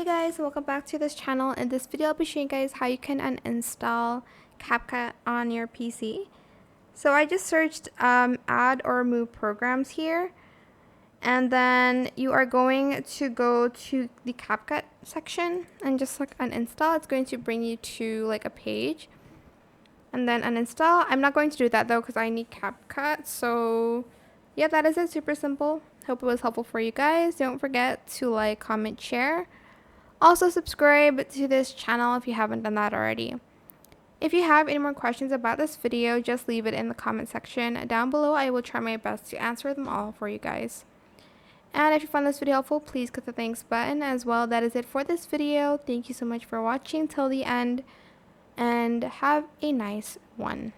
Guys, welcome back to this channel. In this video I'll be showing you guys how you can uninstall CapCut on your PC. So I just searched add or remove programs here, and then you are going to go to the CapCut section and just click uninstall. It's going to bring you to like a page and then uninstall. I'm not going to do that though because I need CapCut. So yeah, that is it. Super simple. Hope it was helpful for you guys. Don't forget to like, comment, share. Also subscribe to this channel if you haven't done that already. If you have any more questions about this video, just leave it in the comment section down below. I will try my best to answer them all for you guys. And if you found this video helpful, please click the thanks button as well. That is it for this video. Thank you so much for watching till the end, and have a nice one.